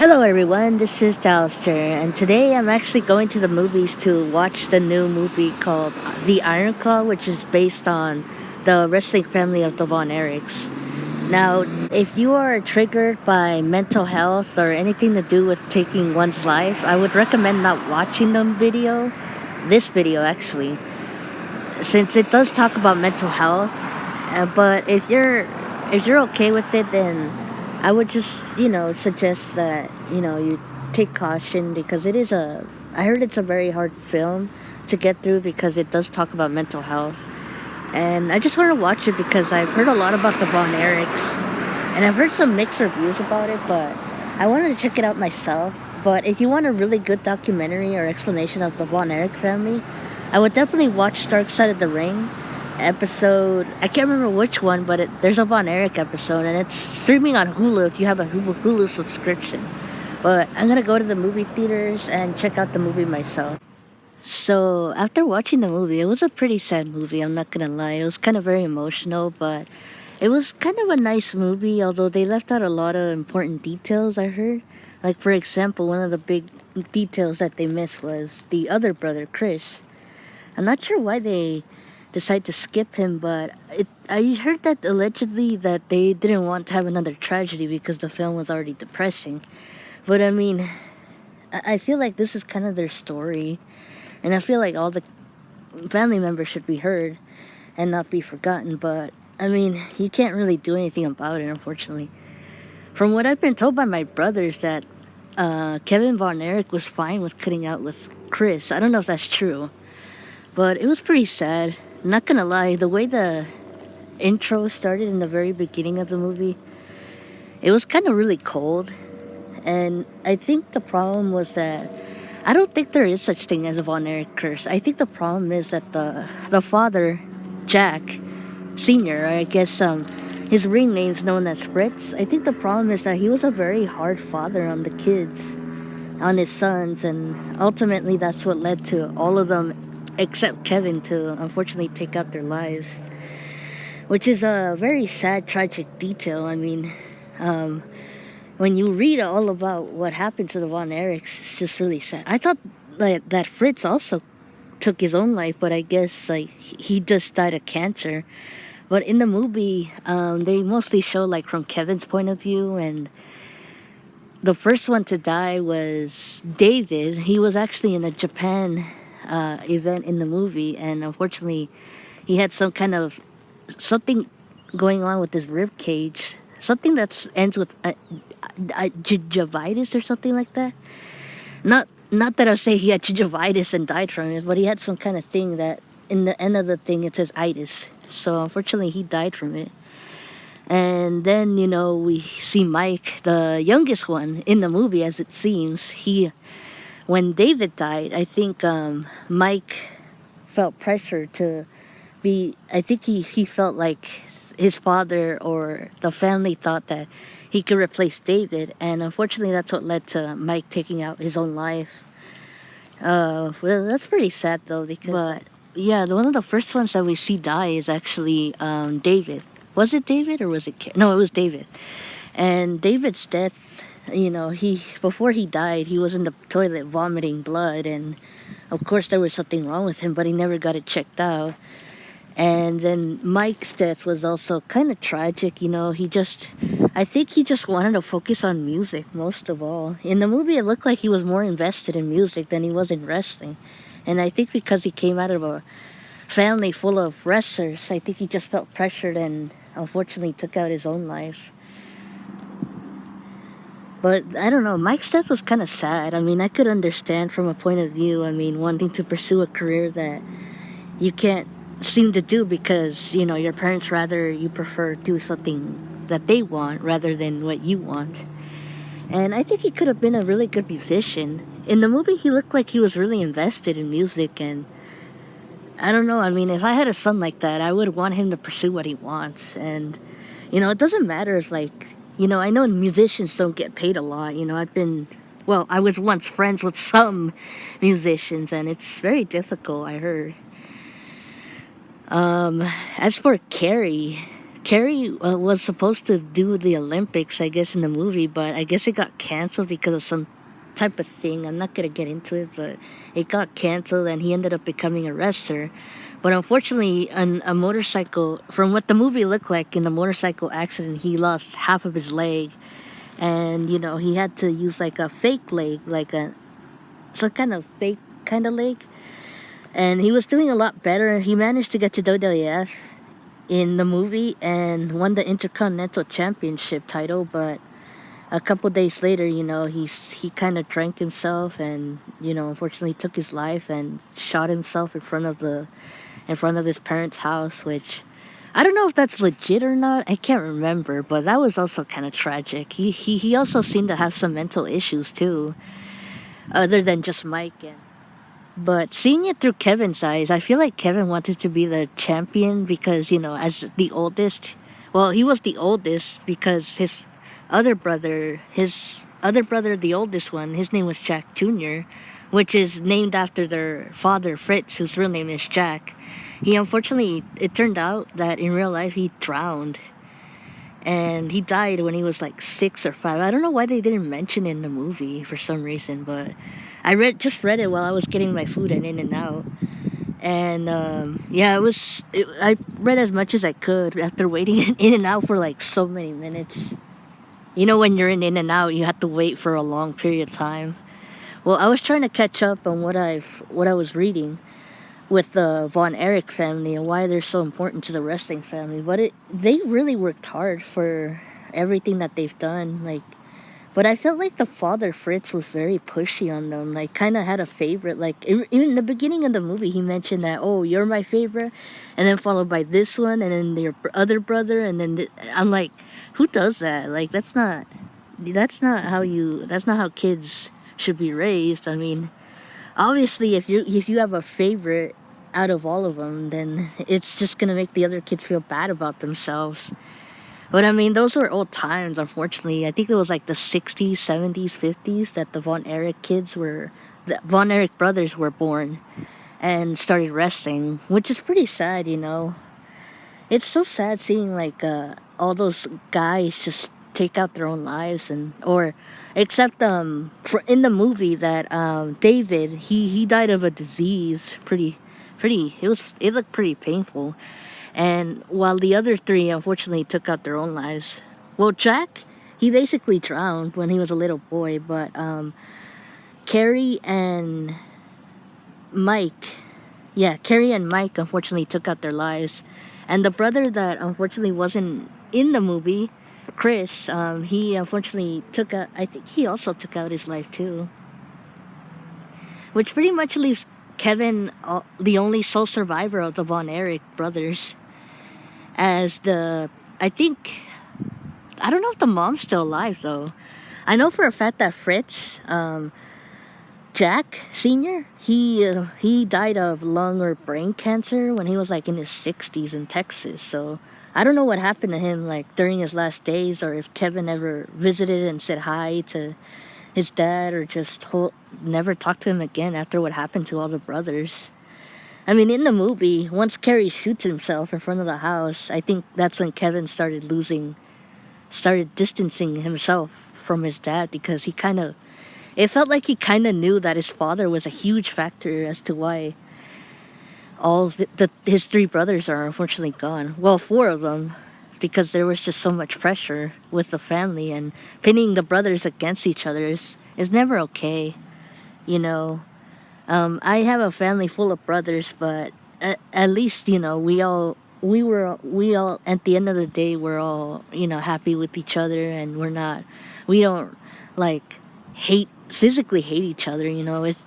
Hello everyone, this is Dallister, and today I'm actually going to the movies to watch the new movie called The Iron Claw, which is based on the wrestling family of the Von Erichs. Now, if you are triggered by mental health or anything to do with taking one's life, I would recommend not watching this video actually, since it does talk about mental health. But if you're okay with it, then I would just suggest that you take caution because it is a. I heard it's a very hard film to get through because it does talk about mental health, and I just want to watch it because I've heard a lot about the Von Erichs, and I've heard some mixed reviews about it, but I wanted to check it out myself. But if you want a really good documentary or explanation of the Von Erich family, I would definitely watch Dark Side of the Ring episode. I can't remember which one, but there's a Von Erich episode, and it's streaming on Hulu if you have a Hulu subscription. But I'm gonna go to the movie theaters and check out the movie myself. So after watching the movie, it was a pretty sad movie. I'm not gonna lie. It was kind of very emotional, but it was kind of a nice movie. Although they left out a lot of important details. I heard, like for example, one of the big details that they missed was the other brother, Chris. I'm not sure why they decide to skip him, but I heard that allegedly that they didn't want to have another tragedy because the film was already depressing. But I mean, I feel like this is kind of their story, and I feel like all the family members should be heard and not be forgotten. But I mean, you can't really do anything about it, unfortunately. From what I've been told by my brothers, that Kevin Von Erich was fine with cutting out with Chris. I don't know if that's true, but it was pretty sad. Not gonna lie, the way the intro started in the very beginning of the movie, it was kind of really cold. And I think the problem was that I don't think there is such thing as a Von Erich curse. I think the problem is that the father, Jack Senior, or I guess his ring name's known as Fritz. I think the problem is that he was a very hard father on the kids, on his sons, and ultimately that's what led to all of them except Kevin to unfortunately take out their lives, which is a very sad, tragic detail. I mean, um, when you read all about what happened to the Von Erichs, it's just really sad. I thought that Fritz also took his own life, but I guess like he just died of cancer. But in the movie, they mostly show like from Kevin's point of view, and the first one to die was David. He was actually in a Japan event in the movie, and unfortunately, he had some kind of something going on with his rib cage. Something that ends with gingivitis or something like that. Not that I'll say he had gingivitis and died from it, but he had some kind of thing that in the end of the thing it says itis. So unfortunately, he died from it. And then we see Mike, the youngest one in the movie, as it seems. When David died, I think Mike felt pressure to be. I think he felt like his father or the family thought that he could replace David, and unfortunately, that's what led to Mike taking out his own life. Well, that's pretty sad though, because but yeah, one of the first ones that we see die is actually David. Was it David or was it? No, it was David. And David's death, he before he died, he was in the toilet vomiting blood, and of course there was something wrong with him, but he never got it checked out. And then Mike's death was also kind of tragic. I think he just wanted to focus on music most of all. In the movie, it looked like he was more invested in music than he was in wrestling. And I think because he came out of a family full of wrestlers, I think he just felt pressured and unfortunately took out his own life. But I don't know, Mike's death was kind of sad. I mean, I could understand from a point of view, I mean, wanting to pursue a career that you can't seem to do because your parents rather you prefer do something that they want rather than what you want. And I think he could have been a really good musician. In the movie, he looked like he was really invested in music, and I don't know, I mean, if I had a son like that, I would want him to pursue what he wants. And it doesn't matter if, like, I know musicians don't get paid a lot. I was once friends with some musicians, and it's very difficult, I heard. As for Carrie, Kerry was supposed to do the Olympics, I guess, in the movie, but I guess it got canceled because of some type of thing. I'm not gonna get into it, but it got canceled, and he ended up becoming a wrestler. But unfortunately, a motorcycle, from what the movie looked like, in the motorcycle accident, he lost half of his leg, and he had to use like a fake leg, like a some kind of fake kind of leg. And he was doing a lot better. He managed to get to WWF in the movie and won the Intercontinental Championship title, but a couple days later, he kind of drank himself and unfortunately took his life and shot himself in front of his parents' house, which I don't know if that's legit or not. I can't remember, but that was also kind of tragic. He also seemed to have some mental issues too, other than just Mike. But seeing it through Kevin's eyes, I feel like Kevin wanted to be the champion because, as the oldest, well, he was the oldest because his other brother, the oldest one, his name was Jack Jr., which is named after their father, Fritz, whose real name is Jack. He unfortunately, it turned out that in real life he drowned and he died when he was like 6 or 5. I don't know why they didn't mention it in the movie for some reason, but I just read it while I was getting my food and In and Out, and yeah, I read as much as I could after waiting In and Out for like so many minutes. When you're In and Out, you have to wait for a long period of time. Well, I was trying to catch up on what I was reading with the Von Erich family and why they're so important to the wrestling family. But they really worked hard for everything that they've done. But I felt like the father Fritz was very pushy on them. Like, kind of had a favorite. Like, in the beginning of the movie, he mentioned that, oh, you're my favorite, and then followed by this one, and then your other brother, and then I'm like, who does that? Like, that's not how kids should be raised. I mean, obviously, if you have a favorite out of all of them, then it's just gonna make the other kids feel bad about themselves. But I mean, those were old times, unfortunately. I think it was like the 60s, 70s, 50s that the Von Erich brothers were born and started wrestling, which is pretty sad. It's so sad seeing like all those guys just take out their own lives, or except for in the movie that David, he died of a disease. Pretty it looked pretty painful. And while the other three unfortunately took out their own lives. Well, Jack, he basically drowned when he was a little boy, but Carrie and Mike, yeah, Carrie and Mike unfortunately took out their lives. And the brother that unfortunately wasn't in the movie, Chris, he unfortunately I think he also took out his life too. Which pretty much leaves Kevin the only sole survivor of the Von Erich brothers. As I think, I don't know if the mom's still alive though. I know for a fact that Fritz, Jack Senior, he died of lung or brain cancer when he was like in his 60s in Texas. So I don't know what happened to him like during his last days, or if Kevin ever visited and said hi to his dad, or just never talked to him again after what happened to all the brothers. I mean, in the movie, once Carrie shoots himself in front of the house, I think that's when Kevin started distancing himself from his dad, because it felt like he kind of knew that his father was a huge factor as to why his three brothers are unfortunately gone. Well, four of them, because there was just so much pressure with the family, and pinning the brothers against each other is never okay, you know. I have a family full of brothers, but at least we all at the end of the day we're all happy with each other, and we don't like physically hate each other.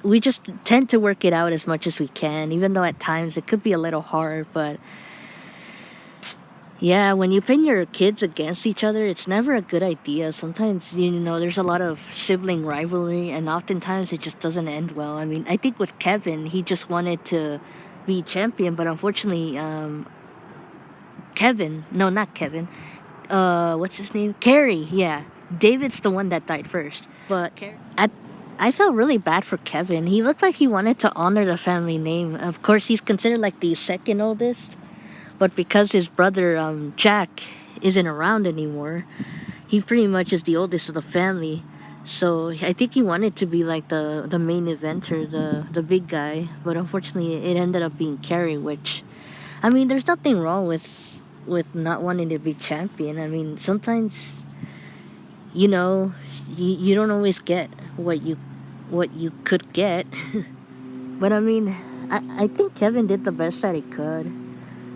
We just tend to work it out as much as we can, even though at times it could be a little hard. But yeah, when you pin your kids against each other, it's never a good idea. Sometimes, there's a lot of sibling rivalry, and oftentimes it just doesn't end well. I mean, I think with Kevin, he just wanted to be champion, but unfortunately, no, not Kevin, what's his name? Carrie, yeah. David's the one that died first. But I felt really bad for Kevin. He looked like he wanted to honor the family name. Of course, he's considered like the second oldest, But because his brother Jack isn't around anymore, he pretty much is the oldest of the family. So I think he wanted to be like the main eventer, the big guy. But unfortunately, it ended up being Carrie. Which, I mean, there's nothing wrong with not wanting to be champion. I mean, sometimes you know you don't always get what you could get. But I mean, I think Kevin did the best that he could.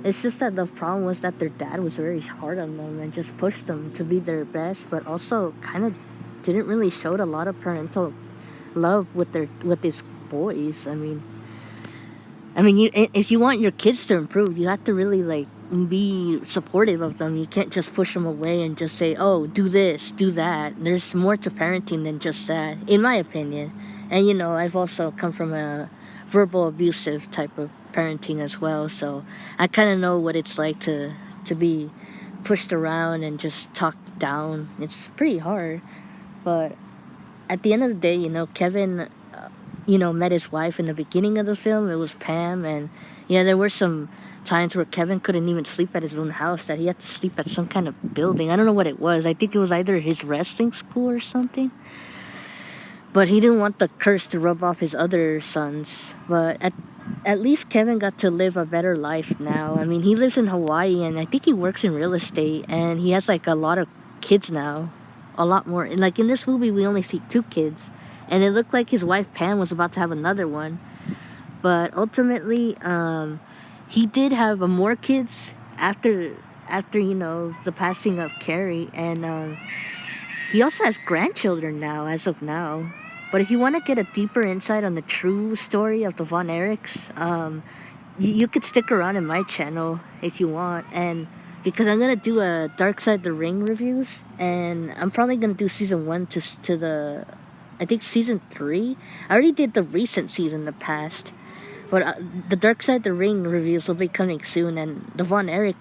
It's just that the problem was that their dad was very hard on them and just pushed them to be their best, but also kind of didn't really show a lot of parental love with his boys. I mean, if you want your kids to improve, you have to really like be supportive of them. You can't just push them away and just say, "Oh, do this, do that." There's more to parenting than just that, in my opinion. And I've also come from a verbal abusive type of parenting as well, so I kind of know what it's like to be pushed around and just talked down. It's pretty hard, but at the end of the day, Kevin, met his wife in the beginning of the film. It was Pam, and yeah, there were some times where Kevin couldn't even sleep at his own house, that he had to sleep at some kind of building. I don't know what it was. I think it was either his wrestling school or something. But he didn't want the curse to rub off his other sons. But at least Kevin got to live a better life now. I mean, he lives in Hawaii, and I think he works in real estate, and he has like a lot of kids now, a lot more. And like in this movie, we only see 2 kids, and it looked like his wife Pam was about to have another one. But ultimately, he did have more kids after the passing of Carrie, and he also has grandchildren now, as of now. But if you want to get a deeper insight on the true story of the Von Erichs, you could stick around in my channel if you want. And because I'm gonna do a Dark Side of the Ring reviews, and I'm probably gonna do season 1 to the, I think season 3. I already did the recent season, the past, but the Dark Side of the Ring reviews will be coming soon. And the Von Erich,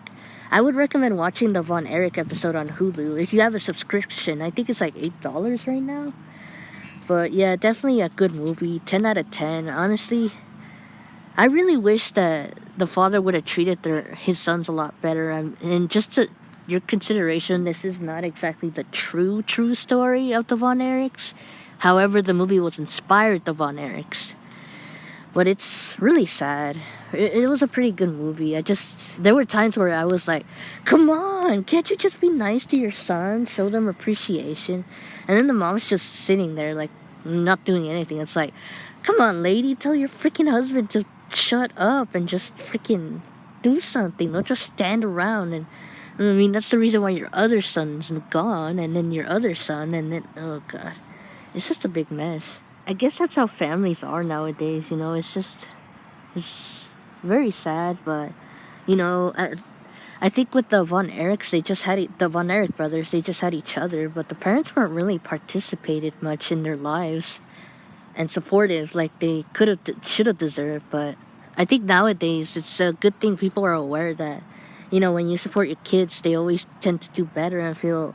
I would recommend watching the Von Erich episode on Hulu if you have a subscription. I think it's like $8 right now. But yeah, definitely a good movie. 10 out of 10. Honestly, I really wish that the father would have treated his sons a lot better. And just to your consideration, this is not exactly the true story of the Von Erichs. However, the movie was inspired the Von Erichs. But it's really sad. It was a pretty good movie. There were times where I was like, come on, can't you just be nice to your son? Show them appreciation. And then the mom's just sitting there, like, not doing anything. It's like, come on, lady, tell your freaking husband to shut up and just freaking do something. Don't just stand around. And I mean, that's the reason why your other son's gone, and then your other son, and then, oh God. It's just a big mess. I guess that's how families are nowadays, it's very sad, but, I think with the Von Erichs, the Von Erich brothers, they just had each other, but the parents weren't really participated much in their lives and supportive like they should have deserved. But I think nowadays it's a good thing people are aware that, when you support your kids, they always tend to do better and feel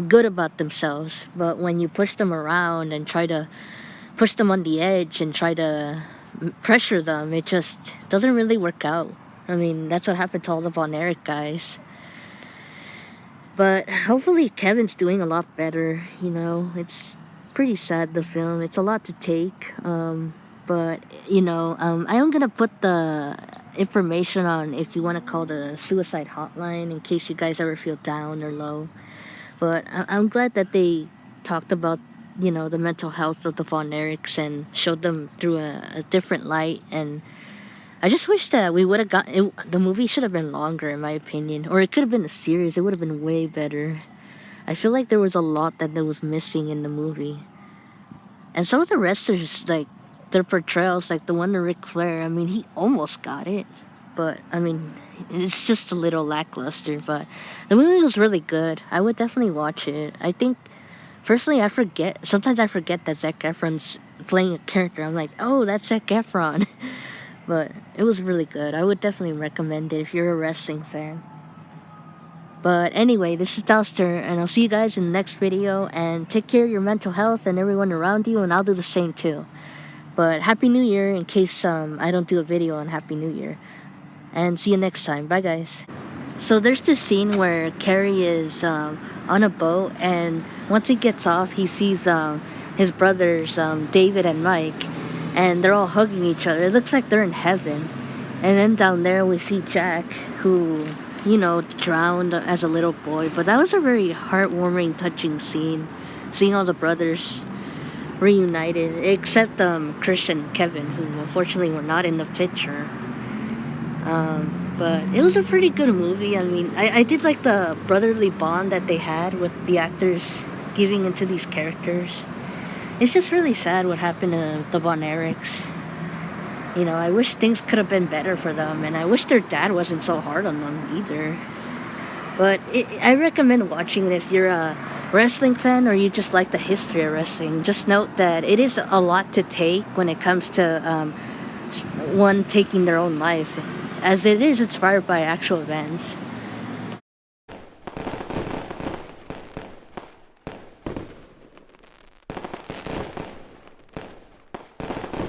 good about themselves. But when you push them around and try to push them on the edge and try to pressure them, it just doesn't really work out. I mean, that's what happened to all the Von Erich guys. But hopefully Kevin's doing a lot better. It's pretty sad, the film. It's a lot to take. But I am gonna put the information on, if you want to call the suicide hotline, in case you guys ever feel down or low. But I'm glad that they talked about, the mental health of the Von Erichs and showed them through a different light. And I just wish that we would have got it. The movie should have been longer, in my opinion, or it could have been a series. It would have been way better. I feel like there was a lot that was missing in the movie, and some of the wrestlers, like their portrayals, like the one to Ric Flair. I mean, he almost got it, but I mean, it's just a little lackluster. But the movie was really good. I would definitely watch it. I think, personally, sometimes I forget that Zac Efron's playing a character. I'm like, oh, that's Zac Efron. But it was really good. I would definitely recommend it if you're a wrestling fan. But anyway, this is Dalster, and I'll see you guys in the next video. And take care of your mental health and everyone around you, and I'll do the same too. But Happy New Year, in case I don't do a video on Happy New Year. And see you next time. Bye, guys. So there's this scene where Carrie is on a boat, and once he gets off, he sees his brothers, David and Mike, and they're all hugging each other. It looks like they're in heaven. And then down there, we see Jack, who, drowned as a little boy. But that was a very heartwarming, touching scene, seeing all the brothers reunited, except Chris and Kevin, who unfortunately were not in the picture. But it was a pretty good movie. I mean, I did like the brotherly bond that they had with the actors giving into these characters. It's just really sad what happened to the Von Erichs. I wish things could have been better for them, and I wish their dad wasn't so hard on them either. But I recommend watching it if you're a wrestling fan or you just like the history of wrestling. Just note that it is a lot to take when it comes to one taking their own life, as it is inspired by actual events.